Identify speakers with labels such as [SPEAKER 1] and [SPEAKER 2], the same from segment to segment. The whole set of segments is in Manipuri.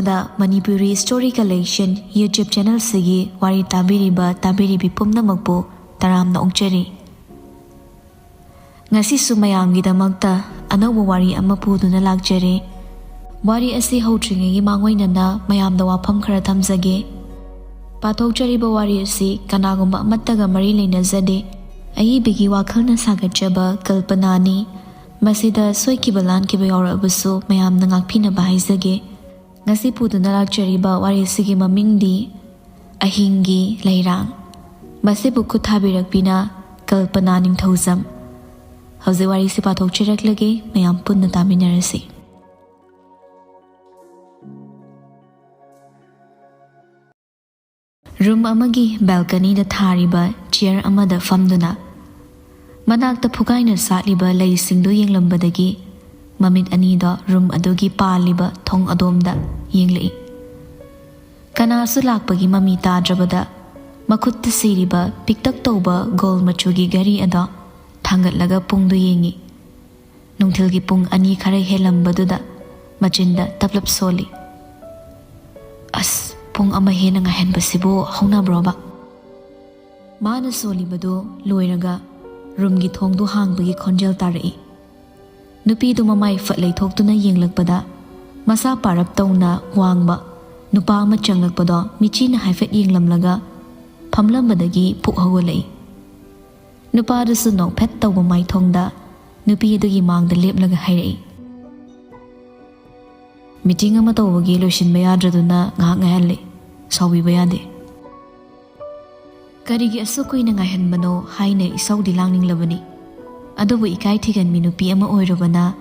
[SPEAKER 1] Sada Manipuri Story Collection YouTube channel sigi wari tabiribi pumnamakpo taramna ongchari. Ngasi sumayamgidamakta anawba wari ama puduna lakjari. Wari asi hautringegi mangwainana mayamda wafam khara thamjage. Pathokjariba wari asi kanagumba amattaga mari leinazade. Ayibigi wakhalna sagatjaba kalpanani. Masida soikiba lankiba yaurabasu mayamna ngakpinaba haizage. Ngasi puduna lakjariba wari asigi mamingdi Ahingi Lairang. Masibu kuthabirakpina Kalpana Ningthozam. Hauze wari si pathokjaraklage mayam punna taminarasi. Room amagi balcony da thariba chair amada famduna. Manakta phukaina satliba leisingdu yenglambadagi mamit anida room adugi paliba thong adomda yenglei. Kanasu lakpagi mami tadrabada makutta siriba piktak tauba gold machugi gari ada thangatlaga pungdu yengi. Nungthilgi pung ani khara helambaduda machinda taplap soli. As pung ama hena ngahen basibo hauna broba. Mana soli badu loiraga roomgi thongdu hangbagi khonjel tarai. Nupidu mamai fatlei thoktuna yenglakpada masa parap tauna wangba nupa ama changlakpado michina haifet yenglamlaga phamlambadagi pukhawalei. Nupa dusu nok phet tawba mai thongda nupi adugi mangda leplaga hairai. Meeting ama tawbagi loisinba yadraduna ngahak ngahanle sawiba yade. Karigi asukuina ngahanbano haina isaudi langninglabani. Adobu ikai thiganmi nupi ama oirobana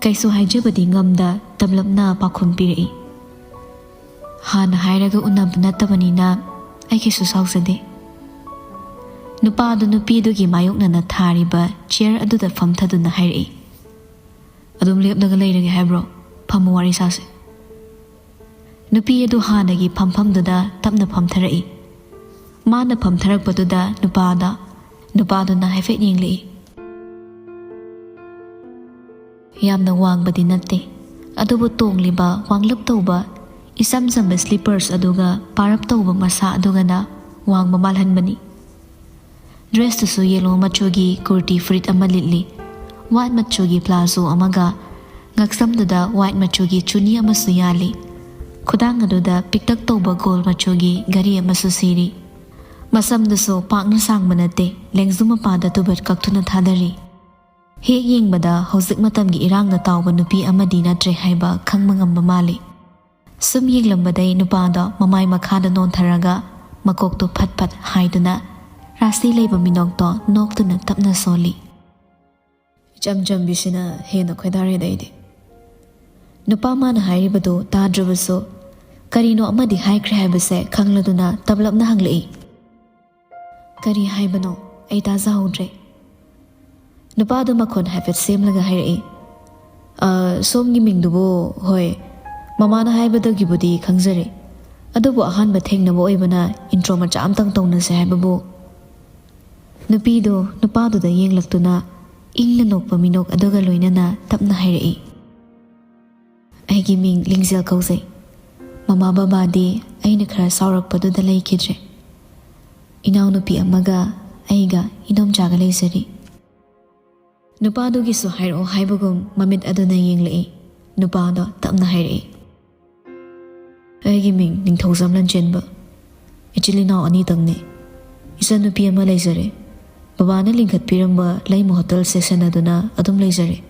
[SPEAKER 1] kaisu haijabadi ngamda tablapna pakhum pirai. Hana hairaga unab natabanina aikisu sausade. Nupadu nupidugi mayoknana thariba chair aduda famthaduna hairai. Adum lepnaga leirage haibro phamu wari sase. Nupi adu hanagi phamduda tapna phamtharai. Mana phamtharakpaduda nupaduna haifet yenglei. Yamna wangbadi natte adubu tongliba wanglap tawba isam samba slippers aduga parap tawba masa adugana wangba malhanbani. Dress tusu yellow machugi kurti frit ama litli, white machugi plazo amaga ngaksamduda white machugi chuni amasu yali. Khudang aduda piktak tawba gold machugi gari amasu siri. Masamdusu pakna sangba natte lengzuma pada tubat kaktuna thadari. Hek yengbada hauzik matamgi irangna tawba nupi amadi natre haiba khangma ngamba mali. Sum yenglambadai nupada mamai makhada nontharaga makokto phat haiduna rasi leiba minokto noktuna tapna soli. Jam bisina hena khoidare daide. Nupa mana hairibadu tadrabaso karino amadi haikre haibase khangladuna tablapna hanglei. Kari haibano ai taza hodre. Nupadu makhon haifet semlaga hairai. Somgi mingdubo hoi mamana haibadagibudi khangjare. Adubu ahanba thengnaba oibana intro macha amtang tongnase haibabu. Nupadu da yenglaktuna ingna nokpa minok aduga loinana tapna hairai. Aigi ming Lingzel kauzai. Mama babadi aina khara saurakpaduda leikidre. Inaw nupi amaga aiga inom jaga leisari. Nupadugi su hairo haibagum mamit aduna yenglei. Nupado tapna hairai. Aigi ming Ningthozam Lanjenba. Ichili naw ani tangne. Isa nupi ama leisare. Babana lingkhat piramba laimu hotel session aduna adum leisare.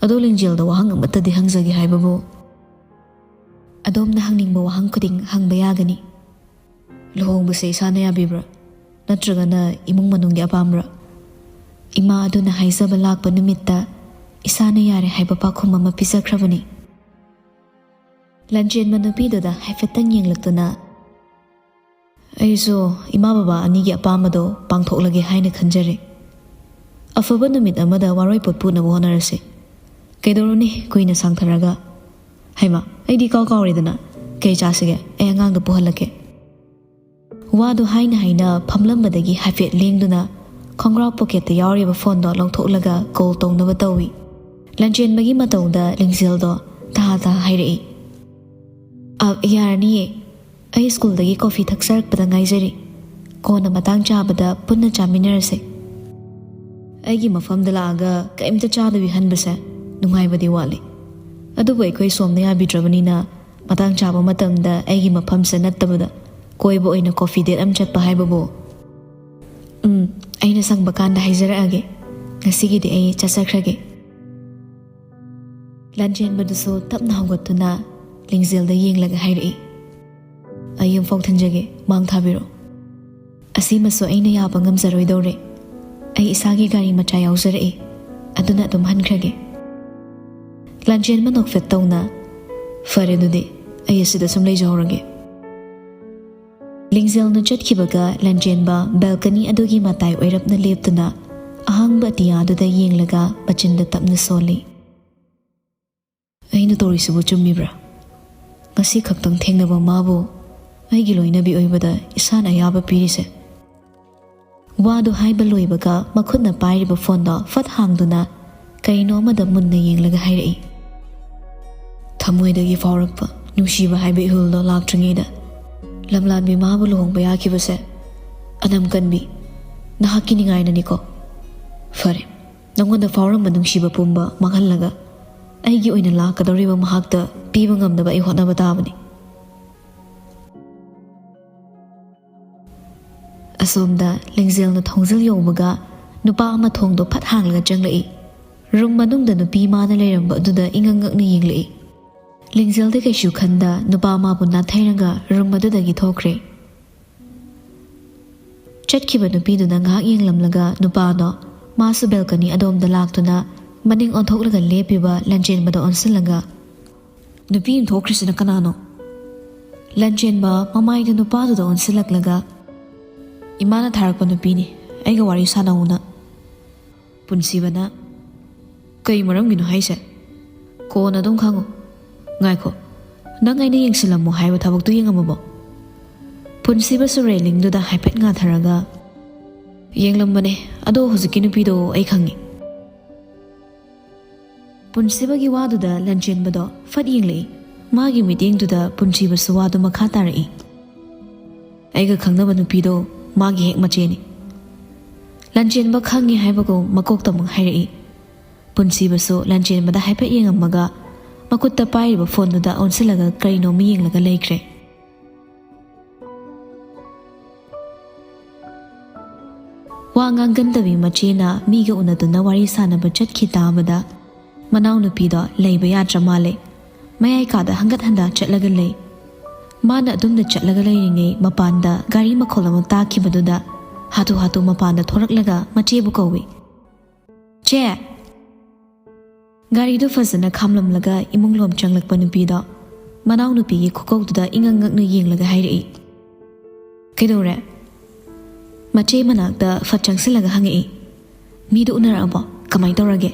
[SPEAKER 1] Ado Lingjel da wahang amatadi hangjagi haibabu. Adom na hangningba wahang kuding hangba yagani. Luhongba sa isana yabibra. Natragana imong manunggi apamra. Ima aduna haizaba lakpa numitta isana yare haibapa khumama pisakrabani. Lanjen manupidoda haifetang yenglaktuna. Aiso ima baba anigi apamado pangthoklage haina khanjare. Afaba numit amada waroi potpuna honarase. Kaidoroni kuina sangtharaga. Haima aidi kawredana kay chasige ay angangda puhalake. Wadu haina phamlambadagi haifet lengduna Kongrau pocket the yari of a fondo long tolaga gold tong no batawi. Lanchen Magima Tonda, Lingzildo, Tahata Hairi. ꯌꯥꯔꯅꯤꯌꯦ ꯑꯩ ꯁ꯭ꯀꯨꯜꯗꯒꯤ ꯀꯣꯐꯤ ꯊꯛꯆꯔꯛꯄꯗ ꯉꯥꯏꯖꯔꯤ ꯀꯣꯟꯅ ꯃꯇꯥꯡ ꯆꯥꯕꯗ ꯄꯨꯟꯅ ꯆꯥꯃꯤꯟꯅꯔꯁꯦ ꯑꯩꯒꯤ ꯃꯐꯝꯗ ꯂꯥꯛꯑꯒ ꯀꯩꯝꯇ ꯆꯥꯗꯕꯤ ꯍꯟꯕꯁꯦ ꯅꯨꯡꯉꯥꯏꯕꯗꯤ ꯋꯥꯠꯂꯤ ꯑꯗꯨꯕꯨ ꯑꯩꯈꯣꯏ ꯁꯣꯝꯅ ꯌꯥꯕꯤꯗ꯭ꯔꯕꯅꯤꯅ ꯃꯇꯥꯡ ꯆꯥꯕ ꯃꯇꯝꯗ ꯑꯩꯒꯤ ꯃꯐꯝꯁꯦ ꯅꯠꯇꯕꯗ ꯀꯣꯏꯕ ꯑꯣꯏꯅ ꯀꯣꯐꯤ ꯗꯦꯠ ꯑꯃ ꯆꯠꯄ ꯍꯥꯏꯕꯕꯨ ꯑꯩꯅ ꯁꯪꯕ ꯀꯥꯟꯗ ꯍꯥꯏꯖꯔꯛꯑꯒꯦ ꯉꯁꯤꯒꯤꯗꯤ ꯑꯩ ꯆꯠꯆꯈ꯭ꯔꯒꯦ ꯂꯟꯆꯦꯟꯕꯗꯨꯁꯨ ꯇꯞꯅ ꯍꯧꯒꯠꯇꯨꯅ ꯂꯤꯡꯖꯦꯜꯗ ꯌꯦꯡꯂꯒ ꯍꯥꯏꯔꯛꯏ ꯑꯩ ꯌꯨꯝꯐꯥꯎ ꯊꯤꯟꯖꯒꯦ ꯃꯥꯡ ꯊꯥꯕꯤꯔꯣ ꯑꯁꯤꯃꯁꯨ ꯑꯩꯅ ꯌꯥꯕ ꯉꯝꯖꯔꯣꯏꯗꯧꯔꯦ ꯑꯩ ꯏꯁꯥꯒꯤ ꯒꯥꯔꯤ ꯃꯆꯥ ꯌꯥꯎꯖꯔꯛꯏ ꯑꯗꯨꯅ ꯑꯗꯨꯝ ꯍꯟꯈ꯭ꯔꯒꯦ ꯂꯟꯆꯦꯟꯕ ꯅꯣꯛꯐꯦꯠ ꯇꯧꯅ ꯐꯔꯦ ꯑꯗꯨꯗꯤ ꯑꯩ ꯑꯁꯤꯗ ꯁꯨꯝ ꯂꯩꯖꯍꯧꯔꯒꯦ ꯂꯤꯡꯖꯦꯜꯅ ꯆꯠꯈꯤꯕꯒ ꯂꯟꯆꯦꯟꯕ ꯕꯦꯜꯀꯅꯤ ꯑꯗꯨꯒꯤ ꯃꯇꯥꯏ ꯑꯣꯏꯔꯞꯅ ꯂꯦꯞꯇꯨꯅ ꯑꯍꯥꯡꯕ ꯑꯇꯤꯌꯥꯗꯨꯗ ꯌꯦꯡꯂꯒ ꯃꯆꯤꯟꯗ ꯇꯞꯅ ꯁꯣꯜꯂꯤ ꯑꯩꯅ ꯇꯧꯔꯤꯁꯤꯕꯨ ꯆꯨꯝꯃꯤꯕ꯭ꯔꯥ ꯉꯁꯤ ꯈꯛꯇꯪ ꯊꯦꯡꯅꯕ ꯃꯥꯕꯨ ꯑꯩꯒꯤ ꯂꯣꯏꯅꯕꯤ ꯑꯣꯏꯕꯗ ꯏꯁꯥꯅ ꯑꯌꯥꯕ ꯄꯤꯔꯤꯁꯦ ꯋꯥꯗꯨ ꯍꯥꯏꯕ ꯂꯣꯏꯕꯒ ꯃꯈꯨꯠꯅ ꯄꯥꯏꯔꯤꯕ ꯐꯣꯟꯗꯣ ꯐꯠ ꯍꯥꯡꯗꯨꯅ ꯀꯩꯅꯣ ꯑꯃꯗ ꯃꯨꯟꯅ ꯌꯦꯡꯂꯒ ꯍꯥꯏꯔꯛꯏ ꯊꯃꯣꯏꯗꯒꯤ ꯐꯥꯎꯔꯛꯄ ꯅꯨꯡꯁꯤꯕ ꯍꯥꯏꯕ ꯏꯍꯨꯜꯗꯣ ꯂꯥꯛꯇ꯭ꯔꯤꯉꯩꯗ ꯂꯝꯂꯥꯟꯕꯤ ꯃꯥꯕꯨ ꯂꯨꯍꯣꯡꯕ ꯌꯥꯈꯤꯕꯁꯦ ꯑꯅꯝ ꯀꯟꯕꯤ ꯅꯍꯥꯛꯀꯤ ꯅꯤꯡꯉꯥꯏꯅꯅꯤꯀꯣ ꯐꯔꯦ ꯅꯪꯉꯣꯟꯗ ꯐꯥꯎꯔꯝꯕ ꯅꯨꯡꯁꯤꯕ ꯄꯨꯝꯕ ꯃꯥꯡꯍꯜꯂꯒ ꯑꯩꯒꯤ ꯑꯣꯏꯅ ꯂꯥꯛꯀꯗꯧꯔꯤꯕ ꯃꯍꯥꯛꯇ ꯄꯤꯕ ꯉꯝꯅꯕ ꯑꯩ ꯍꯣꯠꯅꯕ ꯇꯥꯕꯅꯤ ꯑꯁꯣꯝꯗ ꯂꯤꯡꯖꯦꯜꯅ ꯊꯣꯡꯖꯤꯜ ꯌꯧꯕꯒ ꯅꯨꯄꯥ ꯑꯃ ꯊꯣꯡꯗꯣ ꯐꯠ ꯍꯥꯡꯂꯒ ꯆꯪꯂꯛꯏ ꯔꯨꯝ ꯃꯅꯨꯡꯗ ꯅꯨꯄꯤ ꯃꯥꯅ ꯂꯩꯔꯝꯕ ꯑꯗꯨꯗ ꯏꯉꯛ ꯉꯛꯅ ꯌꯦꯡꯂꯛꯏ ꯂꯤꯡꯖꯦꯜꯗꯤ ꯀꯩꯁꯨ ꯈꯟꯗ ꯅꯨꯄꯥ ꯃꯥꯕꯨ ꯅꯥꯊꯩꯔꯒ ꯔꯨꯝ ꯑꯗꯨꯗꯒꯤ ꯊꯣꯛꯈ꯭ꯔꯦ ꯆꯠꯈꯤꯕ ꯅꯨꯄꯤꯗꯨꯅ ꯉꯥꯏꯍꯥꯛ ꯌꯦꯡꯂꯝꯂꯒ ꯅꯨꯄꯥꯗꯣ ꯃꯥꯁꯨ ꯕꯦꯜꯀꯅꯤ ꯑꯗꯣꯝꯗ ꯂꯥꯛꯇꯨꯅ ꯃꯅꯤꯡ ꯑꯣꯟꯊꯣꯛꯂꯒ ꯂꯦꯞꯄꯤꯕ ꯂꯟꯆꯦꯟꯕꯗ ꯑꯣꯟꯁꯤꯜꯂꯒ ꯅꯨꯄꯤ ꯑꯃ ꯊꯣꯛꯈ꯭ꯔꯤꯁꯤꯅ ꯀꯅꯥꯅꯣ ꯂꯟꯆꯦꯟꯕ ꯃꯃꯥꯏꯗ ꯅꯨꯄꯥꯗꯨꯗ ꯑꯣꯟꯁꯤꯜꯂꯛꯂꯒ ꯏꯃꯥꯅ ꯊꯥꯔꯛꯄ ꯅꯨꯄꯤꯅꯤ ꯑꯩꯒ ꯋꯥꯔꯤ ꯁꯥꯟꯅꯧꯅ ꯄꯨꯟꯁꯤꯕꯅ ꯀꯩ ꯃꯔꯝꯒꯤꯅꯣ ꯍꯥꯏꯁꯦ ꯀꯣꯟꯅ ꯑꯗꯨꯝ ꯈꯪꯉꯨ ꯉꯥꯏꯈꯣ ꯅꯪ ꯑꯩꯅ ꯌꯦꯡꯁꯤꯜꯂꯝꯃꯣ ꯍꯥꯏꯕ ꯊꯕꯛꯇꯨ ꯌꯦꯡꯉꯝꯃꯕꯣ ꯄꯨꯟꯁꯤꯕꯁꯨ ꯔꯦꯂꯤꯡꯗꯨꯗ ꯍꯥꯏꯐꯦꯠ ꯉꯥꯊꯔꯒ ꯌꯦꯡꯂꯝꯕꯅꯦ ꯑꯗꯣ ꯍꯧꯖꯤꯛꯀꯤ ꯅꯨꯄꯤꯗꯣ ꯑꯩ ꯈꯪꯉꯤ ꯄꯨꯟꯁꯤꯕꯒꯤ ꯋꯥꯗꯨꯗ ꯂꯟꯆꯦꯟꯕꯗꯣ ꯐꯠ ꯌꯦꯡꯂꯛꯏ ꯃꯥꯒꯤ ꯃꯤꯠꯌꯦꯡꯗꯨꯗ ꯄꯨꯟꯁꯤꯕꯁꯨ ꯋꯥꯗꯨ ꯃꯈꯥ ꯇꯥꯔꯛꯏ ꯑꯩꯒ ꯈꯪꯅꯕ ꯅꯨꯄꯤꯗꯣ ꯃꯥꯒꯤ ꯍꯦꯛ ꯃꯆꯦꯅꯤ ꯂꯟꯆꯦꯟꯕ ꯈꯪꯉꯤ ꯍꯥꯏꯕꯒꯨ ꯃꯀꯣꯛꯇ ꯑꯃꯨꯛ ꯍꯥꯏꯔꯛꯏ ꯄꯨꯟꯁꯤꯕꯁꯨ ꯂꯟꯆꯦꯟꯕꯗ ꯍꯥꯏꯐꯦꯠ ꯌꯦꯡꯉꯝꯃꯒ ꯃꯈꯨꯠꯇ ꯄꯥꯏꯔꯤꯕ ꯐꯣꯟꯗꯨꯗ ꯑꯣꯟꯁꯤꯜꯂꯒ ꯀꯔꯤꯅꯣꯝꯃ ꯌꯦꯡꯂꯒ ꯂꯩꯈ꯭ꯔꯦ ꯋꯥ ꯉꯥꯡꯒꯟꯗꯕꯤ ꯃꯆꯦꯅ ꯃꯤꯒ ꯎꯅꯗꯨꯅ ꯋꯥꯔꯤ ꯁꯥꯟꯅꯕ ꯆꯠꯈꯤ ꯇꯥꯕꯗ ꯃꯅꯥꯎꯅꯨꯄꯤꯗꯣ ꯂꯩꯕ ꯌꯥꯗ꯭ꯔ ꯃꯥꯜꯂꯦ ꯃꯌꯥꯏ ꯀꯥꯗ ꯍꯪꯒꯠ ꯍꯟꯗꯥ ꯆꯠꯂꯒ ꯂꯩ ꯃꯥꯅ ꯑꯗꯨꯝꯅ ꯆꯠꯂꯒ ꯂꯩꯔꯤꯉꯩ ꯃꯄꯥꯟꯗ ꯒꯥꯔꯤ ꯃꯈꯣꯜ ꯑꯃ ꯇꯥꯈꯤꯕꯗꯨꯗ ꯍꯥꯊꯨ ꯍꯥꯊꯨ ꯃꯄꯥꯟꯗ ꯊꯣꯔꯛꯂꯒ ꯃꯆꯦꯕꯨ ꯀꯧꯏ ꯆꯦ ꯒꯥꯔꯤꯗꯨ ꯐꯖꯅ ꯈꯥꯝꯂꯝꯂꯒ ꯏꯃꯨꯡꯂꯣꯝ ꯆꯪꯂꯛꯄ ꯅꯨꯄꯤꯗꯣ ꯃꯅꯥꯎꯅꯨꯄꯤꯒꯤ ꯈꯨꯀꯧꯗꯨꯗ ꯏꯉꯛ ꯉꯛꯅ ꯌꯦꯡꯂꯒ ꯍꯥꯏꯔꯛꯏ ꯀꯩꯗꯧꯔꯦ ꯃꯆꯦ ꯃꯅꯥꯛꯇ ꯐꯠ ꯆꯪꯁꯤꯜꯂꯒ ꯍꯪꯉꯛꯏ ꯃꯤꯗꯨ ꯎꯅꯔꯛꯑꯕꯣ ꯀꯃꯥꯏꯅ ꯇꯧꯔꯒꯦ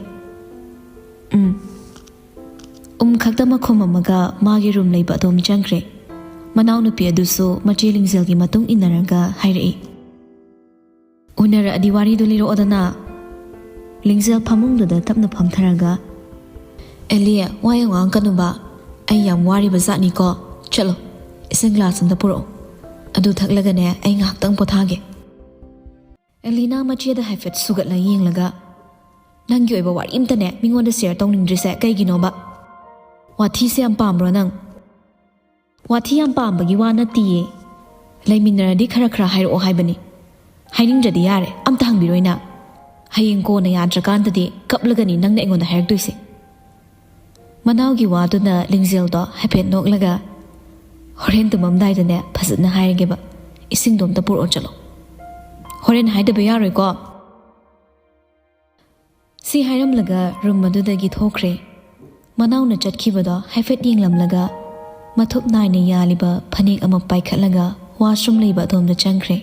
[SPEAKER 1] ꯈꯛꯇ ꯃꯈꯨꯝ ꯑꯃꯒ ꯃꯥꯒꯤ ꯔꯨꯝ ꯂꯩꯕ ꯑꯗꯣꯝ ꯆꯪꯈ꯭ꯔꯦ ꯃꯅꯥꯎꯅꯨꯄꯤ ꯑꯗꯨꯁꯨ ꯃꯆꯦ ꯂꯤꯡꯖꯦꯜꯒꯤ ꯃꯇꯨꯡ ꯏꯟꯅꯔꯒ ꯍꯥꯏꯔꯛꯏ ꯎꯅꯔꯛꯑꯗꯤ ꯋꯥꯔꯤꯗꯨ ꯂꯤꯔꯛꯑꯣꯗꯅ ꯂꯤꯡꯖꯦꯜ ꯐꯃꯨꯡꯗꯨꯗ ꯇꯞꯅ ꯐꯝꯊꯔꯒ ꯑꯦꯂꯤ ꯋꯥ ꯌꯥꯝ ꯉꯥꯡꯀꯅꯨꯕ ꯑꯩ ꯌꯥꯝ ꯋꯥꯔꯤꯕ ꯖꯥꯠꯅꯤꯀꯣ ꯆꯠꯂꯣ ꯏꯁꯤꯡ ꯒ꯭ꯂꯥꯁ ꯑꯝꯇ ꯄꯨꯔꯛꯑꯣ ꯑꯗꯨ ꯊꯛꯂꯒꯅꯦ ꯑꯩ ꯉꯥꯏꯍꯥꯛꯇꯪ ꯄꯣꯊꯥꯒꯦ ꯑꯦꯂꯤꯅꯥ ꯃꯆꯦꯗ ꯍꯥꯏꯐꯦꯠ ꯁꯨꯒꯠꯂ ꯌꯦꯡꯂꯒ ꯅꯪꯒꯤ ꯑꯣꯏꯕ ꯋꯥꯔꯤ ꯑꯝꯇꯅꯦ ꯃꯤꯉꯣꯟꯗ ꯁꯦꯌꯔ ꯇꯧꯅꯤꯡꯗ꯭ꯔꯤꯁꯦ ꯀꯩꯒꯤꯅꯣꯕ ꯋꯥꯊꯤꯁꯦ ꯌꯥꯝ ꯄꯥꯝꯕ꯭ꯔꯣ ꯅꯪ ꯋꯥꯊꯤ ꯌꯥꯝ ꯄꯥꯝꯕꯒꯤ ꯋꯥ ꯅꯠꯇꯤꯌꯦ ꯂꯩꯃꯤꯟꯅꯔꯗꯤ ꯈꯔ ꯈꯔ ꯍꯥꯏꯔꯛꯑꯣ ꯍꯥꯏꯕꯅꯤ ꯍꯥꯏꯅꯤꯡꯗ꯭ꯔꯗꯤ ꯌꯥꯔꯦ ꯑꯝꯇ ꯍꯪꯕꯤꯔꯣꯏꯅ ꯍꯌꯦꯡ ꯀꯣꯟꯅ ꯌꯥꯗ꯭ꯔꯀꯥꯟꯗꯗꯤ ꯀꯞꯂꯒꯅꯤ ꯅꯪꯅ ꯑꯩꯉꯣꯟꯗ ꯍꯥꯏꯔꯛꯇꯣꯏꯁꯦ ꯃꯅꯥꯎꯒꯤ ꯋꯥꯗꯨꯅ ꯂꯤꯡꯖꯦꯜꯗꯣ ꯍꯥꯏꯐꯦꯠ ꯅꯣꯛꯂꯒ ꯍꯣꯔꯦꯟ ꯇꯨꯝꯃꯝꯗꯥꯏꯗꯅꯦ ꯐꯖꯅ ꯍꯥꯏꯔꯒꯦꯕ ꯏꯁꯤꯡꯗꯣ ꯑꯝꯇ ꯄꯨꯔꯛꯑꯣ ꯆꯠꯂꯣ ꯍꯣꯔꯦꯟ ꯍꯥꯏꯗꯕ ꯌꯥꯔꯣꯏꯀꯣ ꯁꯤ ꯍꯥꯏꯔꯝꯂꯒ ꯔꯨꯝ ꯑꯗꯨꯗꯒꯤ ꯊꯣꯛꯈ꯭ꯔꯦ ꯃꯅꯥꯎꯅ ꯆꯠꯈꯤꯕꯗꯣ ꯍꯥꯏꯐꯦꯠ ꯌꯦꯡꯂꯝꯂꯒ ꯃꯊꯨꯞ ꯅꯥꯏꯅ ꯌꯥꯜꯂꯤꯕ ꯐꯅꯦꯛ ꯑꯃ ꯄꯥꯏꯈꯠꯂꯒ ꯋꯥꯁꯔꯨꯝ ꯂꯩꯕ ꯑꯗꯣꯝꯗ ꯆꯪꯈ꯭ꯔꯦ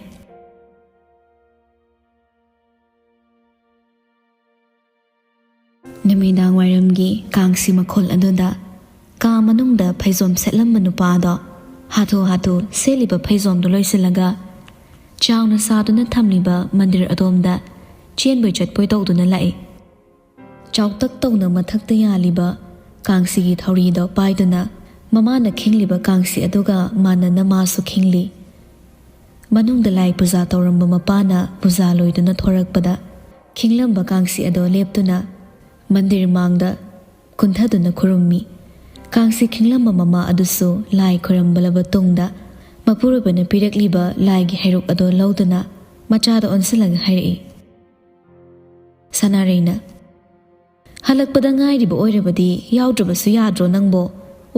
[SPEAKER 1] ꯅꯨꯃꯤꯗꯥꯡ ꯋꯥꯏꯔꯝꯒꯤ ꯀꯥꯡꯁꯤ ꯃꯈꯣꯜ ꯑꯗꯨꯗ ꯀꯥ ꯃꯅꯨꯡꯗ ꯐꯩꯖꯣꯝ ꯁꯦꯠꯂꯝꯕ ꯅꯨꯄꯥꯗꯣ ꯍꯥꯊꯨ ꯍꯥꯊꯨ ꯁꯦꯠꯂꯤꯕ ꯐꯩꯖꯣꯝꯗꯨ ꯂꯣꯏꯁꯤꯜꯂꯒ ꯆꯥꯎꯅ ꯁꯥꯗꯨꯅ ꯊꯝꯂꯤꯕ ꯃꯟꯗꯤꯔ ꯑꯗꯣꯝꯗ ꯆꯦꯟꯕꯣꯏ ꯆꯠꯄꯣꯏ ꯇꯧꯗꯨꯅ ꯂꯥꯛꯏ ꯆꯥꯎꯇꯛ ꯇꯧꯅ ꯃꯊꯛꯇ ꯌꯥꯜꯂꯤꯕ ꯀꯥꯡꯁꯤꯒꯤ ꯊꯧꯔꯤꯗꯣ ꯄꯥꯏꯗꯨꯅ ꯃꯃꯥꯅ ꯈꯤꯡꯂꯤꯕ ꯀꯥꯡꯁꯤ ꯑꯗꯨꯒ ꯃꯥꯟꯅꯅ ꯃꯥꯁꯨ ꯈꯤꯡꯂꯤ꯫ ꯃꯅꯨꯡꯗ ꯂꯥꯏ ꯄꯨꯖꯥ ꯇꯧꯔꯝꯕ ꯃꯄꯥꯅ ꯄꯨꯖꯥ ꯂꯣꯏꯗꯨꯅ ꯊꯣꯔꯛꯄꯗ ꯈꯤꯡꯂꯝꯕ ꯀꯥꯡꯁꯤ ꯑꯗꯣ ꯂꯦꯞꯇꯨꯅ ꯃꯟꯗꯤꯔ ꯃꯥꯡꯗ ꯀꯨꯟꯊꯗꯨꯅ ꯈꯨꯔꯨꯝꯃꯤ꯫ ꯀꯥꯡꯁꯤ ꯈꯤꯡꯂꯝꯕ ꯃꯃꯥ ꯑꯗꯨꯁꯨ ꯂꯥꯏ ꯈꯨꯔꯝꯕꯂꯕ ꯇꯨꯡꯗ ꯃꯄꯨꯔꯣꯏꯕꯅ ꯄꯤꯔꯛꯂꯤꯕ ꯂꯥꯏꯒꯤ ꯍꯩꯔꯨꯛ ꯑꯗꯣ ꯂꯧꯗꯨꯅ ꯃꯆꯥꯗ ꯑꯣꯟꯁꯤꯜꯂꯒ ꯍꯥꯏꯔꯛꯏ, ꯁꯅꯥꯔꯩꯅ, ꯍꯜꯂꯛꯄꯗ ꯉꯥꯏꯔꯤꯕ ꯑꯣꯏꯔꯕꯗꯤ ꯌꯥꯎꯗ꯭ꯔꯕꯁꯨ ꯌꯥꯗ꯭ꯔꯣ ꯅꯪꯕꯣ,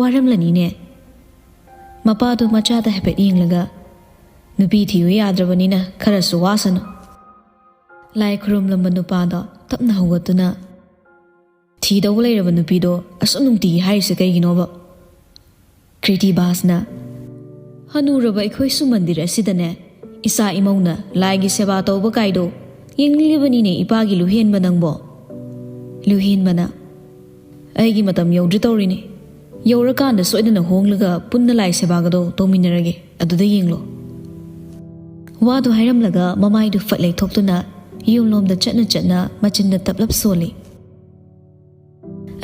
[SPEAKER 1] ꯋꯥꯔꯝꯂꯅꯤꯅꯦ꯫ ꯃꯄꯥꯗꯨ ꯃꯆꯥꯗ ꯍꯥꯏꯐꯦꯠ ꯌꯦꯡꯂꯒ, ꯅꯨꯄꯤ ꯊꯤꯌꯨ ꯌꯥꯗ꯭ꯔꯕꯅꯤꯅ ꯈꯔꯁꯨ ꯋꯥꯁꯅꯨ꯫ ꯂꯥꯏ ꯈꯨꯔꯨꯝꯂꯝꯕ ꯅꯨꯄꯥꯗꯣ ꯇꯞꯅ ꯍꯧꯒꯠꯇꯨꯅ, ꯊꯤꯗꯧꯕ ꯂꯩꯔꯕ ꯅꯨꯄꯤꯗꯣ ꯑꯁꯨꯛ ꯅꯨꯡꯇꯤꯒꯤ ꯍꯥꯏꯔꯤꯁꯦ ꯀꯩꯒꯤꯅꯣꯕ? ꯀ꯭ꯔꯤꯇꯤꯕꯥꯁꯅ, ꯍꯅꯨꯔꯕ ꯑꯩꯈꯣꯏꯁꯨ ꯃꯟꯗꯤꯔ ꯑꯁꯤꯗꯅꯦ ꯏꯆꯥ ꯏꯃꯧꯅ ꯂꯥꯏꯒꯤ ꯁꯦꯕꯥ ꯇꯧꯕ ꯀꯥꯏꯗꯣ ꯌꯦꯡꯂꯤꯕꯅꯤꯅꯦ ꯏꯄꯥꯒꯤ ꯂꯨꯍꯦꯟꯕ ꯅꯪꯕꯣ꯫ ꯂꯨꯍꯦꯟꯕꯅ, ꯑꯩꯒꯤ ꯃꯇꯝ ꯌꯧꯗ꯭ꯔꯤ ꯇꯧꯔꯤꯅꯤ, ꯌꯧꯔꯀꯥꯟꯗ ꯁꯣꯏꯗꯅ ꯍꯣꯡꯂꯒ ꯄꯨꯟꯅ ꯂꯥꯏ ꯁꯦꯕꯥꯒꯗꯣ ꯇꯧꯃꯤꯟꯅꯔꯒꯦ, ꯑꯗꯨꯗ ꯌꯦꯡꯂꯣ꯫ ꯋꯥꯗꯨ ꯍꯥꯏꯔꯝꯂꯒ ꯃꯃꯥꯏꯗꯨ ꯐꯠ ꯂꯩꯊꯣꯛꯇꯨꯅ ꯌꯨꯝꯂꯣꯝꯗ ꯆꯠꯅ ꯆꯠꯅ ꯃꯆꯤꯟꯗ ꯇꯞꯂꯞ ꯁꯣꯜꯂꯤ꯫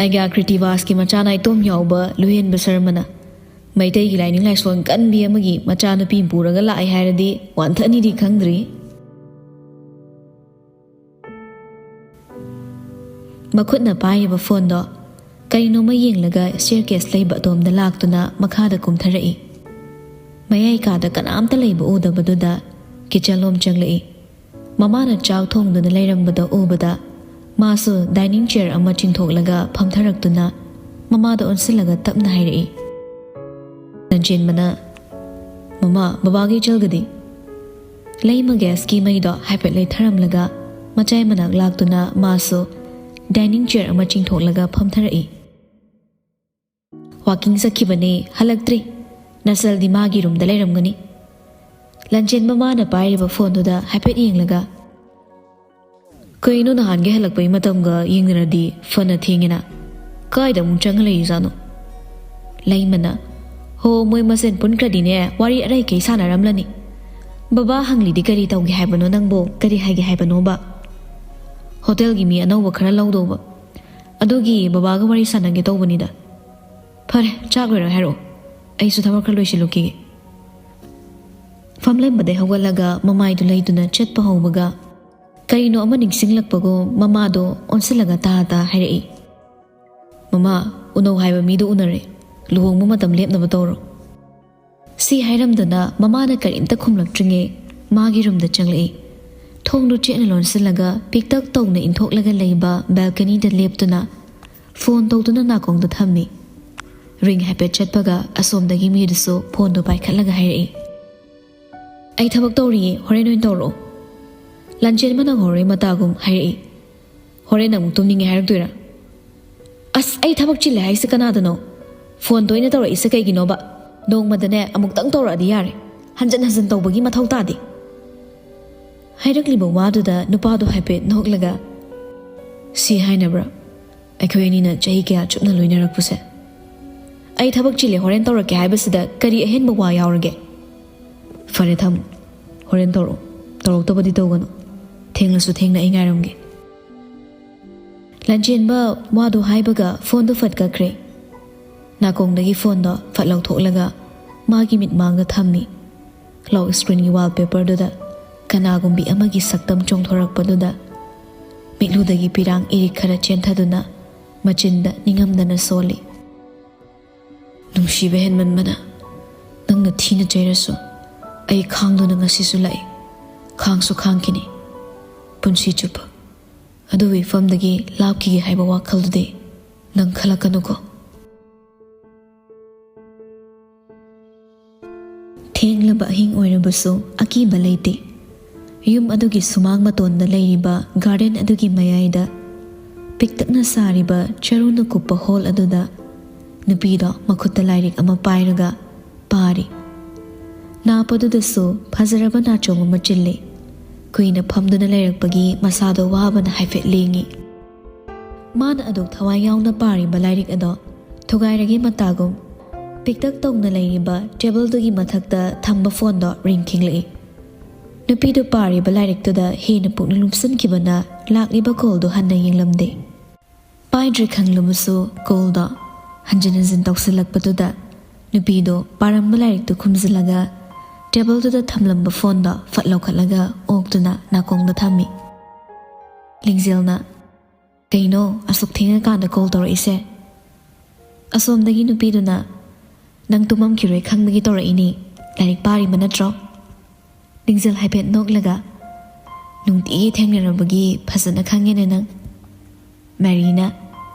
[SPEAKER 1] ꯑꯩꯒ꯭ꯌꯥ ꯀ꯭ꯔꯤꯇꯤꯕꯥꯁꯀꯤ ꯃꯆꯥꯅꯥꯏꯇꯣꯝ ꯌꯥꯎꯕ ꯂꯨꯍꯦꯟꯕ ꯁꯔꯃꯅ ꯃꯩꯇꯩꯒꯤ ꯂꯥꯏꯅꯤꯡ ꯂꯥꯏꯁꯣꯟ ꯀꯟꯕꯤ ꯑꯃꯒꯤ ꯃꯆꯥꯅꯨꯄꯤ ꯄꯨꯔꯒ ꯂꯥꯛꯑꯦ ꯍꯥꯏꯔꯗꯤ ꯋꯥꯟꯊꯅꯤꯗꯤ ꯈꯪꯗ꯭ꯔꯤ꯫ ꯃꯈꯨꯠꯅ ꯄꯥꯏꯔꯤꯕ ꯐꯣꯟꯗꯣ ꯀꯔꯤꯅꯣꯃ ꯌꯦꯡꯂꯒ ꯁ꯭ꯇꯦꯌꯔꯀꯦꯁ ꯂꯩꯕ ꯑꯗꯣꯝꯗ ꯂꯥꯛꯇꯨꯅ ꯃꯈꯥꯗ ꯀꯨꯝꯊꯔꯛꯏ꯫ ꯃꯌꯥꯏ ꯀꯥꯗ ꯀꯅꯥꯝꯇ ꯂꯩꯕ ꯎꯗꯕꯗꯨꯗ ꯀꯤꯆꯟꯂꯣꯝ ꯆꯪꯂꯛꯏ꯫ ꯃꯃꯥꯅ ꯆꯥꯛ ꯊꯣꯡꯗꯨꯅ ꯂꯩꯔꯝꯕꯗ ꯎꯕꯗ ꯃꯥꯁꯨ ꯗꯥꯏꯅꯤꯡ ꯆꯤꯌꯔ ꯑꯃ ꯆꯤꯡꯊꯣꯛꯂꯒ ꯐꯝꯊꯔꯛꯇꯨꯅ ꯃꯃꯥꯗ ꯑꯣꯟꯁꯤꯜꯂꯒ ꯇꯞꯅ ꯍꯥꯏꯔꯛꯏ, ꯂꯟꯆꯦꯟꯕꯅ, ꯃꯃꯥ ꯕꯕꯥꯒꯤ ꯏꯆꯜꯒꯗꯤ? ꯂꯩꯃ ꯒ꯭ꯌꯥꯁꯀꯤ ꯃꯩꯗꯣ ꯍꯥꯏꯐꯦꯠ ꯂꯩꯊꯔꯝꯂꯒ ꯃꯆꯥꯏ ꯃꯅꯥꯛ ꯂꯥꯛꯇꯨꯅ ꯃꯥꯁꯨ ꯗꯥꯏꯅꯤꯡ ꯆꯤꯌꯔ ꯑꯃ ꯆꯤꯡꯊꯣꯛꯂꯒ ꯐꯝꯊꯔꯛꯏ꯫ ꯋꯥꯀꯤꯡ ꯆꯠꯈꯤꯕꯅꯦ, ꯍꯜꯂꯛꯇ꯭ꯔꯤ, ꯅꯁꯜꯗꯤ ꯃꯥꯒꯤ ꯔꯨꯝꯗ ꯂꯩꯔꯝꯒꯅꯤ꯫ ꯂꯟꯆꯦꯟꯕ ꯃꯥꯅ ꯄꯥꯏꯔꯤꯕ ꯐꯣꯟꯗꯨꯗ ꯍꯥꯏꯐꯦꯠ ꯌꯦꯡꯂꯒ, ꯀꯩꯅꯣ ꯅꯍꯥꯟꯒꯤ ꯍꯜꯂꯛꯄꯒꯤ ꯃꯇꯝꯒ ꯌꯦꯡꯅꯔꯗꯤ ꯐꯅ ꯊꯦꯡꯉꯦꯅ, ꯀꯥꯏꯗ ꯑꯃꯨꯛ ꯆꯪꯉ ꯂꯩꯔꯤꯖꯥꯠꯅꯣ? ꯂꯩꯃꯅ, ꯍꯣ ꯃꯣꯏ ꯃꯁꯦꯟ ꯄꯨꯟꯈ꯭ꯔꯗꯤꯅꯦ ꯋꯥꯔꯤ ꯑꯔꯩꯀꯩ ꯁꯥꯟꯅꯔꯝꯂꯅꯤ꯫ ꯕꯕꯥ ꯍꯪꯂꯤꯗꯤ ꯀꯔꯤ ꯇꯧꯒꯦ ꯍꯥꯏꯕꯅꯣ ꯅꯪꯕꯣ, ꯀꯔꯤ ꯍꯥꯏꯒꯦ ꯍꯥꯏꯕꯅꯣꯕ? ꯍꯣꯇꯦꯜꯒꯤ ꯃꯤ ꯑꯅꯧꯕ ꯈꯔ ꯂꯧꯗꯧꯕ, ꯑꯗꯨꯒꯤ ꯕꯕꯥꯒ ꯋꯥꯔꯤ ꯁꯥꯟꯅꯒꯦ ꯇꯧꯕꯅꯤꯗ꯫ ꯐꯔꯦ, ꯆꯥꯛ ꯂꯣꯏꯔ ꯍꯥꯏꯔꯛꯑꯣ, ꯑꯩꯁꯨ ꯊꯕꯛ ꯈꯔ ꯂꯣꯏꯁꯤꯜꯂꯨꯈꯤꯒꯦ꯫ ꯐꯝꯂꯝꯕꯗꯩ ꯍꯧꯒꯠꯂꯒ ꯃꯃꯥꯏꯗꯨ ꯂꯩꯗꯨꯅ ꯆꯠꯄ ꯍꯧꯕꯒ ꯀꯔꯤꯅꯣ ꯑꯃ ꯅꯤꯡꯁꯤꯡꯂꯛꯄꯒꯨꯝ ꯃꯃꯥꯗꯣ ꯑꯣꯟꯁꯤꯜꯂꯒ ꯇꯥ ꯍꯥꯏꯔꯛꯏ, ꯃꯃꯥ, ꯎꯅꯧ ꯍꯥꯏꯕ ꯃꯤꯗꯣ ꯎꯅꯔꯦ, ꯂꯨꯍꯣꯡꯕ ꯃꯇꯝ ꯂꯦꯞꯅꯕ ꯇꯧꯔꯣ꯫ ꯁꯤ ꯍꯥꯏꯔꯝꯗꯨꯅ ꯃꯃꯥꯅ ꯀꯔꯤꯝꯇ ꯈꯨꯝꯂꯛꯇ꯭ꯔꯤꯉꯩ ꯃꯥꯒꯤ ꯔꯨꯝꯗ ꯆꯪꯂꯛꯏ꯫ ꯊꯣꯡꯗꯨ ꯆꯦꯠꯅ ꯂꯣꯟꯁꯤꯜꯂꯒ ꯄꯤꯛꯇꯛ ꯇꯧꯅ ꯏꯟꯊꯣꯛꯂꯒ ꯂꯩꯕ ꯕꯦꯜꯀꯅꯤꯗ ꯂꯦꯞꯇꯨꯅ ꯐꯣꯟ ꯇꯧꯗꯨꯅ ꯅꯥꯀꯣꯡꯗ ꯊꯝꯃꯤ꯫ ꯔꯤꯡ ꯍꯥꯏꯐꯦꯠ ꯆꯠꯄꯒ ꯑꯁꯣꯝꯗꯒꯤ ꯃꯤꯗꯨꯁꯨ ꯐꯣꯟꯗꯨ ꯄꯥꯏꯈꯠꯂꯒ ꯍꯥꯏꯔꯛꯏ, ꯑꯩ ꯊꯕꯛ ꯇꯧꯔꯤꯌꯦ, ꯍꯣꯔꯦꯟ ꯑꯣꯏꯅ ꯇꯧꯔꯛꯑꯣ꯫ ꯂꯟꯆꯦꯟꯕꯅ ꯍꯣꯔꯦꯟ ꯃꯇꯥꯒꯨꯝ ꯍꯥꯏꯔꯛꯏ, ꯍꯣꯔꯦꯟ ꯑꯃꯨꯛ ꯇꯨꯝꯅꯤꯡꯉꯦ ꯍꯥꯏꯔꯛꯇꯣꯏꯔꯥ? ꯑꯁ, ꯑꯩ ꯊꯕꯛ ꯆꯤꯜꯂꯦ ꯍꯥꯏꯁꯦ ꯀꯅꯥꯗꯅꯣ? ꯐꯣꯟ ꯇꯣꯏꯅ ꯇꯧꯔꯛꯏꯁꯦ ꯀꯩꯒꯤꯅꯣꯕ? ꯅꯣꯡꯃꯗꯅꯦ ꯑꯃꯨꯛꯇꯪ ꯇꯧꯔꯛꯑꯗꯤ ꯌꯥꯔꯦ, ꯍꯟꯖꯟ ꯍꯟꯖꯟ ꯇꯧꯕꯒꯤ ꯃꯊꯧ ꯇꯥꯗꯦ꯫ ꯍꯥꯏꯔꯛꯂꯤꯕ ꯋꯥꯗꯨꯗ ꯅꯨꯄꯥꯗꯣ ꯍꯥꯏꯐꯦꯠ ꯅꯣꯛꯂꯒ, ꯁꯤ ꯍꯥꯏꯅꯕ꯭ꯔꯥ ꯑꯩꯈꯣꯏ ꯑꯅꯤꯅ ꯆꯍꯤ ꯀꯌꯥ ꯆꯨꯞꯅ ꯂꯣꯏꯅꯔꯛꯄꯁꯦ? ꯑꯩ ꯊꯕꯛ ꯆꯤꯜꯂꯦ ꯍꯣꯔꯦꯟ ꯇꯧꯔꯛꯀꯦ ꯍꯥꯏꯕꯁꯤꯗ ꯀꯔꯤ ꯑꯍꯦꯟꯕ ꯋꯥ ꯌꯥꯎꯔꯒꯦ? ꯐꯔꯦ ꯊꯝꯃꯣ, ꯍꯣꯔꯦꯟ ꯇꯧꯔꯛꯑꯣ, ꯇꯧꯔꯛꯇꯕꯗꯤ ꯇꯧꯒꯅꯨ, ꯊꯦꯡꯂꯁꯨ ꯊꯦꯡꯅ ꯑꯩ ꯉꯥꯏꯔꯝꯒꯦ꯫ ꯂꯟꯆꯦꯟꯕ ꯋꯥꯗꯣ ꯍꯥꯏꯕꯒ ꯐꯣꯟꯗꯨ ꯐꯠ ꯀꯛꯈ꯭ꯔꯦ꯫ ꯅꯥꯀꯣꯡꯗꯒꯤ ꯐꯣꯟꯗꯣ ꯐꯠ ꯂꯧꯊꯣꯛꯂꯒ ꯃꯥꯒꯤ ꯃꯤꯠꯃꯥꯡꯗ ꯊꯝꯃꯤ꯫ ꯂꯣꯛ ꯁ꯭ꯀ꯭ꯔꯤꯟꯒꯤ ꯋꯥꯜꯄꯦꯄꯔꯗꯨꯗ ꯀꯅꯥꯒꯨꯝꯕꯤ ꯑꯃꯒꯤ ꯁꯛꯇꯝ ꯆꯣꯡꯊꯣꯔꯛꯄꯗꯨꯗ ꯃꯤꯠꯂꯨꯗꯒꯤ ꯄꯤꯔꯥꯡ ꯏꯔꯤꯛ ꯈꯔ ꯆꯦꯟꯊꯗꯨꯅ ꯃꯆꯤꯟꯗ ꯅꯤꯡꯉꯝꯗꯅ ꯁꯣꯜꯂꯤ, ꯅꯨꯡꯁꯤꯕ ꯍꯦꯟꯃꯟꯕꯅ ꯅꯪꯅ ꯊꯤꯅ ꯆꯩꯔꯁꯨ ꯑꯩ ꯈꯥꯡꯗꯨꯅ ꯉꯁꯤꯁꯨ ꯂꯥꯛꯏ, ꯈꯥꯡꯁꯨ ꯈꯥꯡꯈꯤꯅꯤ ꯄꯨꯟꯁꯤ ꯆꯨꯞꯄ꯫ ꯑꯗꯨꯕꯨ ꯏꯐꯝꯗꯒꯤ ꯂꯥꯞꯈꯤꯒꯦ ꯍꯥꯏꯕ ꯋꯥꯈꯜꯗꯨꯗꯤ ꯅꯪ ꯈꯜꯂꯛꯀꯅꯨꯀꯣ꯫ ꯊꯦꯡꯂꯕ ꯑꯍꯤꯡ ꯑꯣꯏꯔꯕꯁꯨ ꯑꯀꯤꯕ ꯂꯩꯇꯦ꯫ ꯌꯨꯝ ꯑꯗꯨꯒꯤ ꯁꯨꯃꯥꯡ ꯃꯇꯣꯟꯗ ꯂꯩꯔꯤꯕ ꯒꯥꯔꯗꯦꯟ ꯑꯗꯨꯒꯤ ꯃꯌꯥꯏꯗ ꯄꯤꯛꯇꯛꯅ ꯁꯥꯔꯤꯕ ꯆꯔꯨꯅ ꯀꯨꯞꯄ ꯍꯣꯜ ꯑꯗꯨꯗ ꯅꯨꯄꯤꯗꯣ ꯃꯈꯨꯠꯇ ꯂꯥꯏꯔꯤꯛ ꯑꯃ ꯄꯥꯏꯔꯒ ꯄꯥꯔꯤ꯫ ꯅꯥꯄꯗꯨꯗꯁꯨ ꯐꯖꯔꯕ ꯅꯥꯆꯣꯝ ꯑꯃ ꯆꯤꯜꯂꯤ꯫ ꯀꯨꯏꯅ ꯐꯝꯗꯨꯅ ꯂꯩꯔꯛꯄꯒꯤ ꯃꯁꯥꯗꯣ ꯋꯥꯕꯅ ꯍꯥꯏꯐꯦꯠ ꯂꯦꯡꯉꯤ꯫ ꯃꯥꯅ ꯑꯗꯨꯛ ꯊꯋꯥꯏ ꯌꯥꯎꯅ ꯄꯥꯔꯤꯕ ꯂꯥꯏꯔꯤꯛ ꯑꯗꯣ ꯊꯨꯒꯥꯏꯔꯒꯦ ꯃꯇꯥꯒꯨꯝ ꯄꯤꯛꯇꯛ ꯇꯧꯅ ꯂꯩꯔꯤꯕ ꯇꯦꯕꯜꯗꯨꯒꯤ ꯃꯊꯛꯇ ꯊꯝꯕ ꯐꯣꯟꯗꯣ ꯔꯤꯡ ꯈꯤꯡꯂꯛꯏ꯫ ꯅꯨꯄꯤꯗꯨ ꯄꯥꯔꯤꯕ ꯂꯥꯏꯔꯤꯛꯇꯨꯗ ꯍꯦꯟꯅ ꯄꯨꯛꯅꯤꯡ ꯂꯨꯞꯁꯤꯟꯈꯤꯕꯅ ꯂꯥꯛꯂꯤꯕ ꯀꯣꯜꯗꯨ ꯍꯟꯅ ꯌꯦꯡꯂꯝꯗꯦ꯫ ꯄꯥꯏꯗ꯭ꯔꯤ ꯈꯪꯂꯕꯁꯨ ꯀꯣꯜꯗꯣ ꯍꯟꯖꯤꯟ ꯍꯟꯖꯤꯟ ꯇꯧꯁꯤꯜꯂꯛꯄꯗꯨꯗ ꯅꯨꯄꯤꯗꯣ ꯄꯥꯔꯝꯕ ꯂꯥꯏꯔꯤꯛꯇꯨ ꯈꯨꯝꯖꯤꯜꯂꯒ ꯇꯦꯕꯜꯗꯨꯗ ꯊꯝꯂꯝꯕ ꯐꯣꯟꯗꯣ ꯐꯠ ꯂꯧꯈꯠꯂꯒ ꯑꯣꯛꯇꯨꯅ ꯅꯥꯀꯣꯡꯗ ꯊꯝꯃꯤ꯫ ꯂꯤꯡꯖꯦꯜꯅ "ꯀꯩꯅꯣ ꯑꯁꯨꯛ ꯊꯦꯡꯉꯀꯥꯟꯗ ꯀꯣꯜ ꯇꯧꯔꯛꯏꯁꯦ?" ꯑꯁꯣꯝꯗꯒꯤ ꯅꯨꯄꯤꯗꯨꯅ "ꯅꯪ ꯇꯨꯝꯃꯝꯈꯤꯔꯣꯏ ꯈꯪꯕꯒꯤ ꯇꯧꯔꯛꯏꯅꯤ, ꯂꯥꯏꯔꯤꯛ ꯄꯥꯔꯤꯕ ꯅꯠꯇ꯭ꯔꯣ?" ꯂꯤꯡꯖꯦꯜ ꯍꯥꯏꯐꯦꯠ ꯅꯣꯛꯂꯒ "ꯅꯨꯡꯇꯤꯒꯤ ꯊꯦꯡꯅꯔꯕꯒꯤ ꯐꯖꯅ ꯈꯪꯉꯦꯅꯦ ꯅꯪ." ꯃꯦꯔꯤꯅ